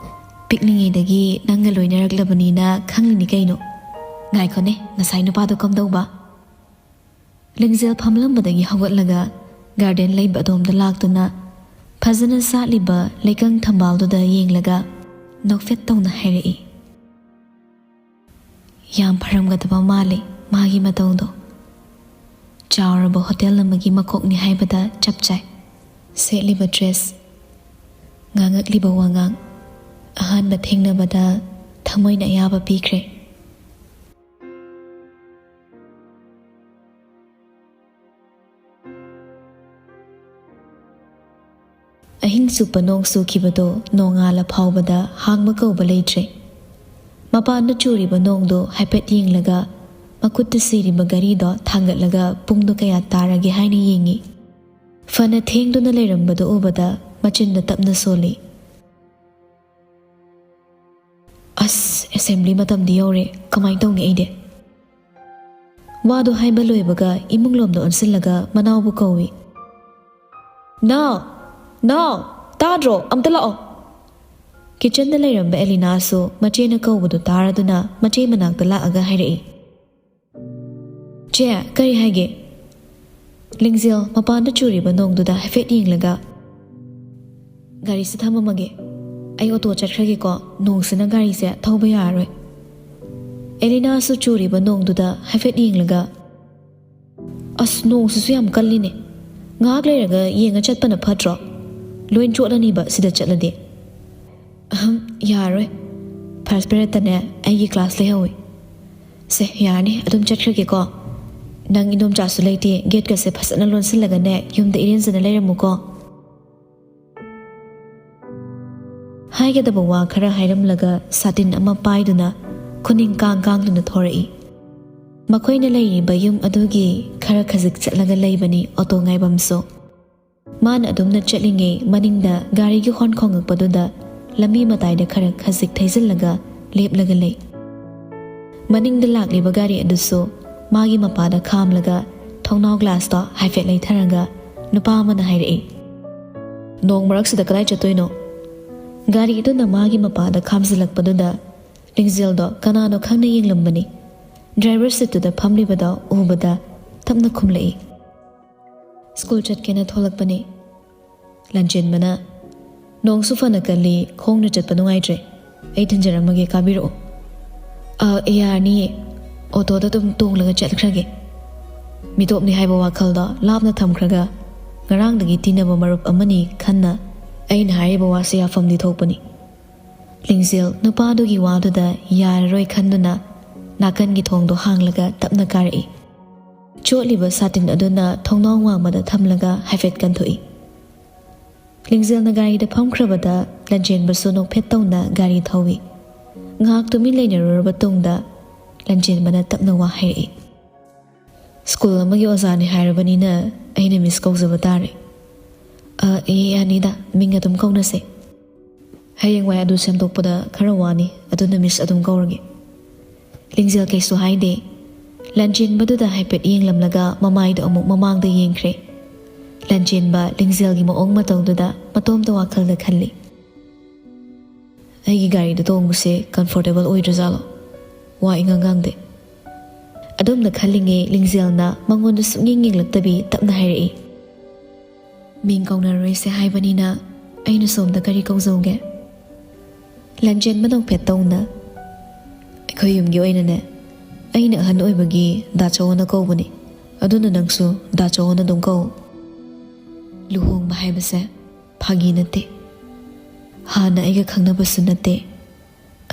[SPEAKER 1] "ꯄꯤꯛꯂꯤꯉꯩꯗꯒꯤ ꯅꯪꯒ ꯂꯣꯏꯅꯔꯛꯂꯕꯅꯤꯅ ꯈꯪꯂꯤꯅꯤ ꯀꯩꯅꯣ꯫ ꯉꯥꯏꯈꯣꯅꯦ, ꯉꯁꯥꯏ ꯅꯨꯄꯥꯗꯣ ꯀꯝꯗꯧꯕ?" ꯂꯤꯡꯖꯦꯜ ꯐꯝꯂꯝꯕꯗꯒꯤ ꯍꯧꯒꯠꯂꯒ ꯒꯥꯔꯗꯦꯟ ꯂꯩꯕ ꯑꯗꯣꯝꯗ ꯂꯥꯛꯇꯨꯅ ꯐꯖꯅ ꯁꯥꯠꯂꯤꯕ ꯂꯩꯀꯪ ꯊꯝꯕꯥꯜꯗꯨꯗ ꯌꯦꯡꯂꯒ ꯅꯣꯛꯐꯦꯠ ꯇꯧꯅ ꯍꯥꯏꯔꯛꯏ꯫ ꯌꯥꯝ ꯐꯔꯝꯒꯗꯕ ꯃꯥꯜꯂꯤ ꯃꯥꯒꯤ ꯃꯇꯧꯗꯣ꯫ ꯆꯥꯎꯔꯕ ꯍꯣꯇꯦꯜ ꯑꯃꯒꯤ ꯃꯀꯣꯛꯅꯤ ꯍꯥꯏꯕꯗ ꯆꯞ ꯆꯥꯏ꯫ ꯁꯦꯠꯂꯤꯕ ꯗ꯭ꯔꯦꯁ, ꯉꯥꯡꯉꯛꯂꯤꯕ ꯋꯥꯉꯥꯡ, ꯑꯍꯥꯟꯕ ꯊꯦꯡꯅꯕꯗ ꯊꯃꯣꯏꯅ ꯑꯌꯥꯕ ꯄꯤꯈ꯭ꯔꯦ꯫ ꯑꯍꯤꯡ ꯆꯨꯞꯄ ꯅꯣꯡ ꯆꯨꯈꯤꯕꯗꯣ ꯅꯣꯡꯉꯥꯜꯂ ꯐꯥꯎꯕꯗ ꯍꯥꯡꯕ ꯀꯧꯕ ꯂꯩꯇ꯭ꯔꯦ꯫ ꯃꯄꯥꯟꯗ ꯆꯨꯔꯤꯕ ꯅꯣꯡꯗꯣ ꯍꯥꯏꯐꯦꯠ ꯌꯦꯡꯂꯒ ꯃꯈꯨꯠꯇ ꯁꯤꯔꯤꯕ ꯒꯥꯔꯤꯗꯣ ꯊꯥꯡꯒꯠꯂꯒ ꯄꯨꯡꯗꯣ ꯀꯌꯥ ꯇꯥꯔꯒꯦ ꯍꯥꯏꯅ ꯌꯦꯡꯉꯤ꯫ ꯐꯅ ꯊꯦꯡꯗꯨꯅ ꯂꯩꯔꯝꯕꯗꯣ ꯎꯕꯗ ꯃꯆꯤꯟꯗ ꯇꯞꯅ ꯁꯣꯜꯂꯤ꯫ ꯑꯁ, ꯑꯦꯁꯦꯝꯕ꯭ꯂꯤ ꯃꯇꯝꯗꯤ ꯌꯧꯔꯦ, ꯀꯃꯥꯏꯅ ꯇꯧꯅꯤ ꯑꯩꯗꯤ? ꯋꯥꯗꯣ ꯍꯥꯏꯕ ꯂꯣꯏꯕꯒ ꯏꯃꯨꯡꯂꯣꯝꯗ ꯑꯣꯟꯁꯤꯜꯂꯒ ꯃꯅꯥꯎꯕꯨ ꯀꯧꯏ꯫ "ꯅꯥꯎ, ꯅꯥꯎ, ꯇꯥꯗ꯭ꯔꯣ? ꯑꯝꯇ ꯂꯥꯛꯑꯣ." ꯀꯤꯆꯟꯗ ꯂꯩꯔꯝꯕ ꯑꯦꯂꯤꯅꯥꯁꯨ ꯃꯆꯦꯅ ꯀꯧꯕꯗꯨ ꯇꯥꯔꯗꯨꯅ ꯃꯆꯦ ꯃꯅꯥꯛꯇ ꯂꯥꯛꯑꯒ ꯍꯥꯏꯔꯛꯏ꯫ "ꯆꯦ, ꯀꯔꯤ ꯍꯥꯏꯒꯦ?" ꯂꯤꯡꯖꯦꯜ ꯃꯄꯥꯟꯗ ꯆꯨꯔꯤꯕ ꯅꯣꯡꯗꯨꯗ ꯍꯥꯏꯐꯦꯠ ꯌꯦꯡꯂꯒ "ꯒꯥꯔꯤꯁꯦ ꯊꯝꯃꯝꯃꯒꯦ, ꯑꯩ ꯑꯣꯇꯣ ꯆꯠꯈ꯭ꯔꯒꯦꯀꯣ, ꯅꯣꯡꯁꯤꯅ ꯒꯥꯔꯤꯁꯦ ꯊꯧꯕ ꯌꯥꯔꯔꯣꯏ." ꯑꯦꯂꯤꯅꯥꯁꯨ ꯆꯨꯔꯤꯕ ꯅꯣꯡꯗꯨꯗ ꯍꯥꯏꯐꯦꯠ ꯌꯦꯡꯂꯒ "ꯑꯁ, ꯅꯣꯡꯁꯤꯁꯨ ꯌꯥꯝ ꯀꯜꯂꯤꯅꯦ, ꯉꯥꯏꯍꯥꯛ ꯂꯩꯔꯒ ꯌꯦꯡꯉ ꯆꯠꯄꯅ ꯐꯠꯇ꯭ꯔꯣ? ꯂꯣꯏ ꯆꯣꯠꯂꯅꯤꯕ ꯁꯤꯗ ꯆꯠꯂꯗꯤ." "ꯌꯥꯔꯣꯏ, ꯐꯥꯔꯁ ꯄꯦꯔꯦꯠꯇꯅꯦ ꯑꯩꯒꯤ ꯀ꯭ꯂꯥꯁ ꯂꯩꯍꯧꯏ꯫ ꯁꯦ ꯌꯥꯔꯅꯤ, ꯑꯗꯨꯝ ꯆꯠꯈ꯭ꯔꯒꯦꯀꯣ. ꯅꯪ ꯏꯟꯗꯣꯝꯆꯥꯁꯨ ꯂꯩꯇꯦ, ꯒꯦꯠꯀꯁꯦ ꯐꯖꯅ ꯂꯣꯟꯁꯤꯜꯂꯒꯅꯦ ꯌꯨꯝꯗ ꯏꯔꯦꯟꯖꯅ ꯂꯩꯔꯝꯃꯨꯀꯣ." ꯍꯥꯏꯒꯗꯕ ꯋꯥ ꯈꯔ ꯍꯥꯏꯔꯝꯂꯒ ꯁꯥꯇꯤꯟ ꯑꯃ ꯄꯥꯏꯗꯨꯅ ꯈꯨꯅꯤꯡ ꯀꯥꯡꯗꯨꯅ ꯊꯣꯔꯛꯏ꯫ ꯃꯈꯣꯏꯅ ꯂꯩꯔꯤꯕ ꯌꯨꯝ ꯑꯗꯨꯒꯤ ꯈꯔ ꯈꯖꯤꯛ ꯆꯠꯂꯒ ꯂꯩꯕꯅꯤ ꯑꯣꯇꯣ ꯉꯥꯏꯐꯝꯁꯨ꯫ ꯃꯥꯅ ꯑꯗꯨꯝꯅ ꯆꯠꯂꯤꯉꯩ ꯃꯅꯤꯡꯗ ꯒꯥꯔꯤꯒꯤ ꯍꯣꯔꯟ ꯈꯣꯡꯉꯛꯄꯗꯨꯗ ꯂꯝꯕꯤ ꯃꯇꯥꯏꯗ ꯈꯔ ꯈꯖꯤꯛ ꯊꯩꯖꯤꯜꯂꯒ ꯂꯦꯞꯂꯒ ꯂꯩ꯫ ꯃꯅꯤꯡꯗ ꯂꯥꯛꯂꯤꯕ ꯒꯥꯔꯤ ꯑꯗꯨꯁꯨ ꯃꯥꯒꯤ ꯃꯄꯥꯗ ꯈꯥꯝꯂꯒ ꯊꯣꯡꯅꯥꯎ ꯒ꯭ꯂꯥꯁꯇꯣ ꯍꯥꯏꯐꯦꯠ ꯂꯩꯊꯔꯒ ꯅꯨꯄꯥ ꯑꯃꯅ ꯍꯥꯏꯔꯛꯏ꯫ "ꯅꯣꯡ ꯃꯔꯛꯁꯤꯗ ꯀꯗꯥꯏ ꯆꯠꯇꯣꯏꯅꯣ?" ꯒꯥꯔꯤ ꯑꯗꯨꯅ ꯃꯥꯒꯤ ꯃꯄꯥꯗ ꯈꯥꯝꯖꯤꯜꯂꯛꯄꯗꯨꯗ ꯂꯤꯡꯖꯦꯜꯗꯣ ꯀꯅꯥꯅꯣ ꯈꯪꯅ ꯌꯦꯡꯂꯝꯕꯅꯤ꯫ ꯗ꯭ꯔꯥꯏꯚꯔ ꯁꯤꯠꯇꯨꯗ ꯐꯝꯂꯤꯕꯗꯣ ꯎꯕꯗ ꯇꯞꯅ ꯈꯨꯝꯂꯛꯏ꯫ "ꯁ꯭ꯀꯨꯜ ꯆꯠꯀꯦꯅ ꯊꯣꯛꯂꯛꯄꯅꯤ." ꯂꯟꯆꯦꯟꯕꯅ "ꯅꯣꯡꯁꯨ ꯐꯅ ꯀꯜꯂꯤ, ꯈꯣꯡꯅ ꯆꯠꯄ ꯅꯨꯡꯉꯥꯏꯇ꯭ꯔꯦ, ꯑꯩ ꯊꯤꯟꯖꯔꯝꯃꯒꯦ, ꯀꯥꯕꯤꯔꯛꯑꯣ." "ꯌꯥꯔꯅꯤꯌꯦ, ꯑꯣꯇꯣꯗ ꯑꯗꯨꯝ ꯇꯣꯡꯂꯒ ꯆꯠꯈ꯭ꯔꯒꯦ." ꯃꯤꯇꯣꯞꯅꯤ ꯍꯥꯏꯕ ꯋꯥꯈꯜꯗꯣ ꯂꯥꯞꯅ ꯊꯝꯈ꯭ꯔꯒ ꯉꯔꯥꯡꯗꯒꯤ ꯇꯤꯟꯅꯕ ꯃꯔꯨꯞ ꯑꯃꯅꯤ ꯈꯟꯅ ꯑꯩꯅ ꯍꯥꯏꯔꯤꯕ ꯋꯥꯁꯦ ꯌꯥꯐꯝꯗꯤ ꯊꯣꯛꯄꯅꯤ꯫ ꯂꯤꯡꯖꯦꯜ ꯅꯨꯄꯥꯗꯨꯒꯤ ꯋꯥꯗꯨꯗ ꯌꯥꯔꯔꯣꯏ ꯈꯟꯗꯨꯅ ꯅꯥꯀꯟꯒꯤ ꯊꯣꯡꯗꯣ ꯍꯥꯡꯂꯒ ꯇꯞꯅ ꯀꯥꯔꯛꯏ꯫ ꯆꯣꯠꯂꯤꯕ ꯁꯥꯇꯤꯟ ꯑꯗꯨꯅ ꯊꯣꯡꯅꯥꯎ ꯋꯥꯡꯃꯗ ꯊꯝꯂꯒ ꯍꯥꯏꯐꯦꯠ ꯀꯟꯊꯣꯛꯏ꯫ ꯂꯤꯡꯖꯦꯜꯅ ꯒꯥꯔꯤꯗ ꯐꯝꯈ꯭ꯔꯕꯗ ꯂꯟꯆꯦꯟꯕꯁꯨ ꯅꯣꯛꯐꯦꯠ ꯇꯧꯅ ꯒꯥꯔꯤ ꯊꯧꯏ꯫ ꯉꯥꯏꯍꯥꯛ ꯇꯨꯃꯤꯟ ꯂꯩꯅꯔꯨꯔꯕ ꯇꯨꯡꯗ ꯂꯟꯆꯦꯟꯕꯅ ꯇꯞꯅ ꯋꯥ ꯍꯥꯏꯔꯛꯏ꯫ "ꯁ꯭ꯀꯨꯜ ꯑꯃꯒꯤ ꯑꯣꯖꯥꯅꯤ ꯍꯥꯏꯔꯕꯅꯤꯅ ꯑꯩꯅ ꯃꯤꯁ ꯀꯧꯖꯕ ꯇꯥꯔꯦ." "ꯌꯥꯅꯤꯗ, ꯃꯤꯡ ꯑꯗꯨꯝ ꯀꯧꯅꯁꯦ. ꯍꯌꯦꯡꯋꯥꯏ ꯑꯗꯨ ꯁꯦꯝꯗꯣꯛꯄꯗ ꯈꯔ ꯋꯥꯅꯤ, ꯑꯗꯨꯅ ꯃꯤꯁ ꯑꯗꯨꯝ ꯀꯧꯔꯒꯦ." ꯂꯤꯡꯖꯦꯜ ꯀꯩꯁꯨ ꯍꯥꯏꯗꯦ꯫ ꯂꯟꯆꯦꯟꯕꯗꯨꯗ ꯍꯥꯏꯐꯦꯠ ꯌꯦꯡꯂꯝꯂꯒ ꯃꯃꯥꯏꯗꯣ ꯑꯃꯨꯛ ꯃꯃꯥꯡꯗ ꯌꯦꯡꯈ꯭ꯔꯦ꯫ ꯂꯟꯆꯦꯟꯕ ꯂꯤꯡꯖꯦꯜꯒꯤ ꯃꯑꯣꯡ ꯃꯇꯧꯗꯨꯗ ꯃꯇꯣꯝꯇ ꯋꯥꯈꯜꯗ ꯈꯜꯂꯤ꯫ "ꯑꯩꯒꯤ ꯒꯥꯔꯤꯗ ꯇꯣꯡꯕꯁꯦ ꯀꯝꯐꯣꯔꯇꯦꯕꯜ ꯑꯣꯏꯗ꯭ꯔꯖꯥꯠꯂꯣ? ꯋꯥ ꯏꯉꯥꯡ ꯉꯥꯡꯗꯦ." ꯑꯗꯨꯝꯅ ꯈꯜꯂꯤꯉꯩ ꯂꯤꯡꯖꯦꯜꯅ ꯃꯉꯣꯟꯗ ꯁꯨꯛꯌꯦꯡ ꯌꯦꯡꯂꯛꯇꯕꯤ ꯇꯞꯅ ꯍꯥꯏꯔꯛꯏ꯫ "ꯃꯤꯡ ꯀꯧꯅꯔꯣꯏꯁꯦ ꯍꯥꯏꯕꯅꯤꯅ ꯑꯩꯅ ꯁꯣꯝꯗ ꯀꯔꯤ ꯀꯧꯖꯧꯒꯦ?" ꯂꯟꯆꯦꯟꯕ ꯅꯣꯛꯐꯦꯠ ꯇꯧꯅ "ꯑꯩꯈꯣꯏ ꯌꯨꯝꯒꯤ ꯑꯣꯏꯅꯅꯦ, ꯑꯩꯅ ꯑꯍꯟ ꯑꯣꯏꯕꯒꯤ ꯗꯥꯆꯧꯅ ꯀꯧꯕꯅꯤ, ꯑꯗꯨꯅ ꯅꯪꯁꯨ ꯗꯥꯆꯧꯅ ꯑꯗꯨꯝ ꯀꯧ." ꯂꯨꯍꯣꯡꯕ ꯍꯥꯏꯕꯁꯦ ꯐꯥꯒꯤ ꯅꯠꯇꯦ, ꯍꯥꯟꯅ ꯑꯩꯒ ꯈꯪꯅꯕꯁꯨ ꯅꯠꯇꯦ,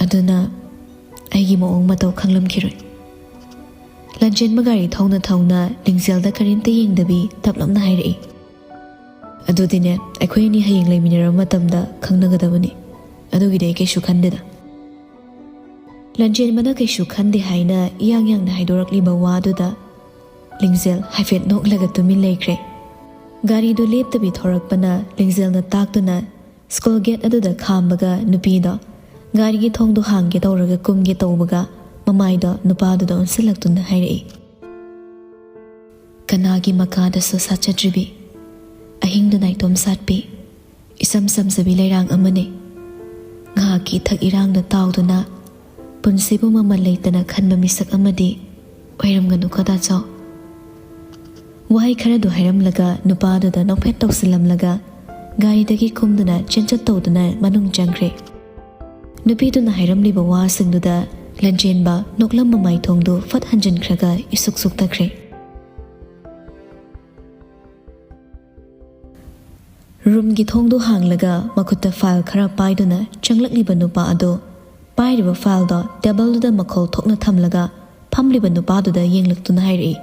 [SPEAKER 1] ꯑꯗꯨꯅ ꯑꯩꯒꯤ ꯃꯑꯣꯡ ꯃꯇꯧ ꯈꯪꯂꯝꯈꯤꯔꯣꯏ꯫ ꯂꯟꯆꯦꯟꯕ ꯒꯥꯔꯤ ꯊꯧꯅ ꯊꯧꯅ ꯂꯤꯡꯖꯦꯜꯗ ꯀꯔꯤꯝꯇ ꯌꯦꯡꯗꯕꯤ ꯇꯞꯂꯞꯅ ꯍꯥꯏꯔꯛꯏ꯫ "ꯑꯗꯨꯗꯤꯅꯦ, ꯑꯩꯈꯣꯏ ꯑꯅꯤ ꯍꯌꯦꯡ ꯂꯩꯃꯤꯟꯅꯔꯕ ꯃꯇꯝꯗ ꯈꯪꯅꯒꯗꯕꯅꯤ, ꯑꯗꯨꯒꯤꯗꯤ ꯑꯩ ꯀꯩꯁꯨ ꯈꯟꯗꯦꯗ." ꯂꯟꯖꯦꯟꯕꯅ ꯀꯩꯁꯨ ꯈꯟꯗꯦ ꯍꯥꯏꯅ ꯏꯌꯥꯡ ꯌꯥꯡꯅ ꯍꯥꯏꯗꯣꯔꯛꯂꯤꯕ ꯋꯥꯗꯨꯗ ꯂꯤꯡꯖꯦꯜ ꯍꯥꯏꯐꯦꯠ ꯅꯣꯛꯂꯒ ꯇꯨꯃꯤꯟ ꯂꯩꯈ꯭ꯔꯦ꯫ ꯒꯥꯔꯤꯗꯨ ꯂꯦꯞꯇꯕꯤ ꯊꯧꯔꯛꯄꯅ ꯂꯤꯡꯖꯦꯜꯅ ꯇꯥꯛꯇꯨꯅ ꯁ꯭ꯀꯨꯜ ꯒꯦꯠ ꯑꯗꯨꯗ ꯈꯥꯝꯕꯒ ꯅꯨꯄꯤꯗꯣ ꯒꯥꯔꯤꯒꯤ ꯊꯣꯡꯗꯣ ꯍꯥꯡꯒꯦ ꯇꯧꯔꯒ ꯀꯨꯝꯒꯦ ꯇꯧꯕꯒ ꯃꯃꯥꯏꯗꯣ ꯅꯨꯄꯥꯗꯨꯗ ꯑꯣꯟꯁꯤꯜꯂꯛꯇꯨꯅ ꯍꯥꯏꯔꯛꯏ, ꯀꯅꯥꯒꯤ ꯃꯀꯥꯗꯁꯨ ꯁꯥꯠꯆꯗ꯭ꯔꯤꯕꯤ, ꯑꯍꯤꯡꯗ ꯅꯥꯏꯇꯣꯝ ꯁꯥꯠꯄꯤ, ꯏꯁꯝ ꯁꯝꯖꯕꯤ ꯂꯩꯔꯥꯡ ꯑꯃꯅꯤ꯫ ꯉꯍꯥꯛꯀꯤ ꯊꯛ ꯏꯔꯥꯡꯗ ꯇꯥꯎꯗꯨꯅ ꯄꯨꯟꯁꯤꯕꯨ ꯃꯃꯜ ꯂꯩꯇꯅ ꯈꯟꯕ ꯃꯤꯁꯛ ꯑꯃꯗꯤ ꯑꯣꯏꯔꯝꯒꯅꯨ ꯀꯗꯥꯆꯧ꯫ ꯋꯥꯍꯩ ꯈꯔꯗꯨ ꯍꯥꯏꯔꯝꯂꯒ ꯅꯨꯄꯥꯗꯨꯗ ꯅꯣꯛꯐꯦꯠ ꯇꯧꯁꯤꯜꯂꯝꯂꯒ ꯒꯥꯔꯤꯗꯒꯤ ꯀꯨꯝꯗꯨꯅ ꯆꯦꯟꯆꯠ ꯇꯧꯗꯨꯅ ꯃꯅꯨꯡ ꯆꯪꯈ꯭ꯔꯦ꯫ ꯅꯨꯄꯤꯗꯨꯅ ꯍꯥꯏꯔꯝꯂꯤꯕ ꯋꯥꯁꯤꯡꯗꯨꯗ ꯂꯟꯖꯦꯟꯕ ꯅꯣꯛꯂꯝꯕ ꯃꯥꯏꯊꯣꯡꯗꯨ ꯐꯠ ꯍꯟꯖꯤꯟꯈ꯭ꯔꯒ ꯏꯁꯨꯛ ꯁꯨꯛꯇꯈ꯭ꯔꯦ꯫ ꯔꯨꯝꯒꯤ ꯊꯣꯡꯗꯨ ꯍꯥꯡꯂꯒ ꯃꯈꯨꯠꯇ ꯐꯥꯏꯜ ꯈꯔ ꯄꯥꯏꯗꯨꯅ ꯆꯪꯂꯛꯂꯤꯕ ꯅꯨꯄꯥ ꯑꯗꯨ ꯄꯥꯏꯔꯤꯕ ꯐꯥꯏꯜꯗꯣ ꯇꯦꯕꯜꯗꯨꯗ ꯃꯈꯣꯜ ꯊꯣꯛꯅ ꯊꯝꯂꯒ ꯐꯝꯂꯤꯕ ꯅꯨꯄꯥꯗꯨꯗ ꯌꯦꯡꯂꯛꯇꯨꯅ ꯍꯥꯏꯔꯛꯏ,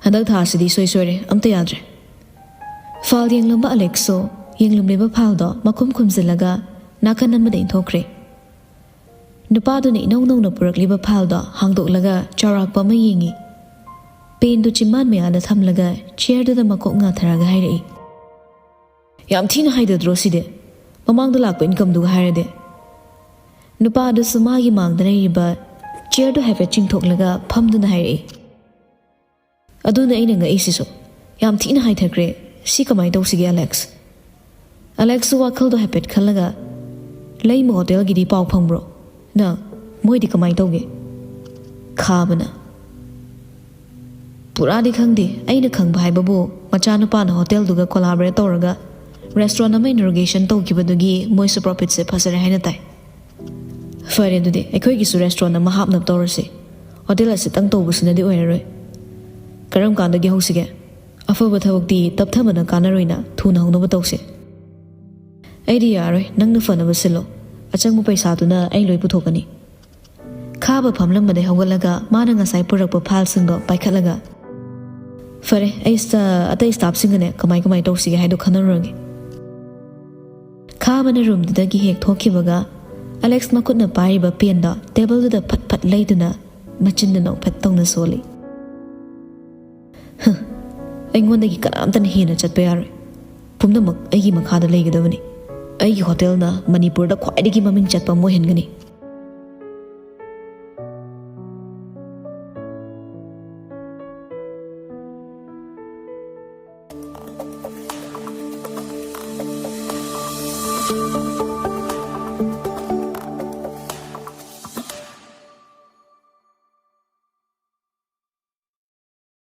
[SPEAKER 1] ꯍꯟꯗꯛ ꯊꯥꯁꯤꯗꯤ ꯁꯣꯏꯔꯦ, ꯑꯝꯇ ꯌꯥꯗ꯭ꯔꯦ꯫ ꯐꯥꯏꯜ ꯌꯦꯡꯂꯝꯕ ꯑꯂꯦꯛꯁꯁꯨ ꯌꯦꯡꯂꯝꯂꯤꯕ ꯐꯥꯏꯜꯗꯣ ꯃꯈꯨꯝ ꯈꯨꯝꯖꯤꯜꯂꯒ ꯅꯥꯀꯟ ꯑꯃꯗ ꯏꯟꯊꯣꯛꯈ꯭ꯔꯦ꯫ ꯅꯨꯄꯥꯗꯨꯅ ꯏꯅꯧ ꯅꯧꯅ ꯄꯨꯔꯛꯂꯤꯕ ꯐꯥꯏꯜꯗꯣ ꯍꯥꯡꯗꯣꯛꯂꯒ ꯆꯥꯎꯔꯥꯛꯄ ꯑꯃ ꯌꯦꯡꯉꯤ꯫ ꯄꯦꯟꯗꯨ ꯆꯤꯝꯕꯥꯟ ꯃꯌꯥꯗ ꯊꯝꯂꯒ ꯆꯤꯌꯔꯗꯨꯗ ꯃꯀꯣꯛ ꯉꯥꯊꯔꯒ ꯍꯥꯏꯔꯛꯏ, ꯌꯥꯝ ꯊꯤꯅ ꯍꯥꯏꯗꯗ꯭ꯔꯣ ꯁꯤꯗꯤ, ꯃꯃꯥꯡꯗ ꯂꯥꯛꯄ ꯏꯟꯀꯝꯗꯨꯒ ꯍꯥꯏꯔꯗꯤ꯫ ꯅꯨꯄꯥ ꯑꯗꯨꯁꯨ ꯃꯥꯒꯤ ꯃꯥꯡꯗ ꯂꯩꯔꯤꯕ ꯆꯤꯌꯔꯗꯨ ꯍꯥꯏꯐꯦꯠ ꯆꯤꯡꯊꯣꯛꯂꯒ ꯐꯝꯗꯨꯅ ꯍꯥꯏꯔꯛꯏ, ꯑꯗꯨꯅ ꯑꯩꯅ ꯉꯛꯏꯁꯤꯁꯨ, ꯌꯥꯝ ꯊꯤꯅ ꯍꯥꯏꯊꯈ꯭ꯔꯦ, ꯁꯤ ꯀꯃꯥꯏꯅ ꯇꯧꯁꯤꯒꯦ ꯑꯂꯦꯛꯁ? ꯑꯂꯦꯛꯁꯁꯨ ꯋꯥꯈꯜꯗꯣ ꯍꯥꯏꯐꯦꯠ ꯈꯜꯂꯒ, ꯂꯩꯃ ꯍꯣꯇꯦꯜꯒꯤꯗꯤ ꯄꯥꯎ ꯐꯪꯕ꯭ꯔꯣ? ꯅꯪ ꯃꯣꯏꯗꯤ ꯀꯃꯥꯏꯅ ꯇꯧꯒꯦ? ꯈꯥꯕꯅ, ꯄꯨꯔꯥꯗꯤ ꯈꯪꯗꯦ, ꯑꯩꯅ ꯈꯪꯕ ꯍꯥꯏꯕꯕꯨ ꯃꯆꯥꯅꯨꯄꯥꯅ ꯍꯣꯇꯦꯜꯗꯨꯒ ꯀꯣꯂꯥꯕꯔꯦꯠ ꯇꯧꯔꯒ ꯔꯦꯁꯇꯨꯔꯦꯟꯠ ꯑꯃ ꯏꯅꯣꯒ꯭ꯔꯦꯁꯟ ꯇꯧꯈꯤꯕꯗꯨꯒꯤ ꯃꯣꯏꯁꯨ ꯄ꯭ꯔꯣꯐꯤꯠꯁꯦ ꯐꯖꯔꯦ ꯍꯥꯏꯅ ꯇꯥꯏ꯫ ꯐꯔꯦ ꯑꯗꯨꯗꯤ ꯑꯩꯈꯣꯏꯒꯤꯁꯨ ꯔꯦꯁꯇꯨꯔꯦꯟꯠ ꯑꯃ ꯍꯥꯞꯅꯕ ꯇꯧꯔꯁꯤ, ꯍꯣꯇꯦꯜ ꯑꯁꯤꯇꯪ ꯇꯧꯕꯁꯤꯅꯗꯤ ꯑꯣꯏꯔꯔꯣꯏ꯫ ꯀꯔꯝ ꯀꯥꯟꯗꯒꯤ ꯍꯧꯁꯤꯒꯦ? ꯑꯐꯕ ꯊꯕꯛꯇꯤ ꯇꯞꯊꯕꯅ ꯀꯥꯟꯅꯔꯣꯏꯅ ꯊꯨꯅ ꯍꯧꯅꯕ ꯇꯧꯁꯤ꯫ ꯑꯩꯗꯤ ꯌꯥꯔꯣꯏ, ꯅꯪꯅ ꯐꯅꯕ ꯁꯤꯜꯂꯣ, ꯑꯆꯪꯕ ꯄꯩꯁꯥꯗꯨꯅ ꯑꯩ ꯂꯣꯏ ꯄꯨꯊꯣꯛꯀꯅꯤ꯫ ꯈꯥꯕ ꯐꯝꯂꯝꯕꯗꯩ ꯍꯧꯒꯠꯂꯒ ꯃꯥꯅ ꯉꯁꯥꯏ ꯄꯨꯔꯛꯄ ꯐꯥꯏꯜꯁꯤꯡꯗꯣ ꯄꯥꯏꯈꯠꯂꯒ, ꯐꯔꯦ ꯑꯩ ꯑꯇꯩ ꯁ꯭ꯇꯥꯐꯁꯤꯡꯒꯅꯦ ꯀꯃꯥꯏ ꯇꯧꯁꯤꯒꯦ ꯍꯥꯏꯗꯣ ꯈꯟꯅꯔꯨꯔꯒꯦ꯫ ꯈꯥꯕꯅ ꯔꯨꯝꯗꯨꯗꯒꯤ ꯍꯦꯛ ꯊꯣꯛꯈꯤꯕꯒ ꯑꯂꯦꯛꯁ ꯃꯈꯨꯠꯅ ꯄꯥꯏꯔꯤꯕ ꯄꯦꯟꯗꯣ ꯇꯦꯕꯜꯗꯨꯗ ꯐꯠ ꯐꯠ ꯂꯩꯗꯨꯅ ꯃꯆꯤꯟꯗ ꯅꯣꯛꯐꯦꯠ ꯇꯧꯅ ꯁꯣꯜꯂꯤ, ꯑꯩꯉꯣꯟꯗꯒꯤ ꯀꯅꯥꯝꯇꯅ ꯍꯦꯟꯅ ꯆꯠꯄ ꯌꯥꯔꯣꯏ, ꯄꯨꯝꯅꯃꯛ ꯑꯩꯒꯤ ꯃꯈꯥꯗ ꯂꯩꯒꯗꯕꯅꯤ, ꯑꯩꯒꯤ ꯍꯣꯇꯦꯜꯅ ꯃꯅꯤꯄꯨꯔꯗ ꯈ꯭ꯋꯥꯏꯗꯒꯤ ꯃꯃꯤꯡ ꯆꯠꯄ ꯑꯃ ꯑꯣꯏꯍꯟꯒꯅꯤ꯫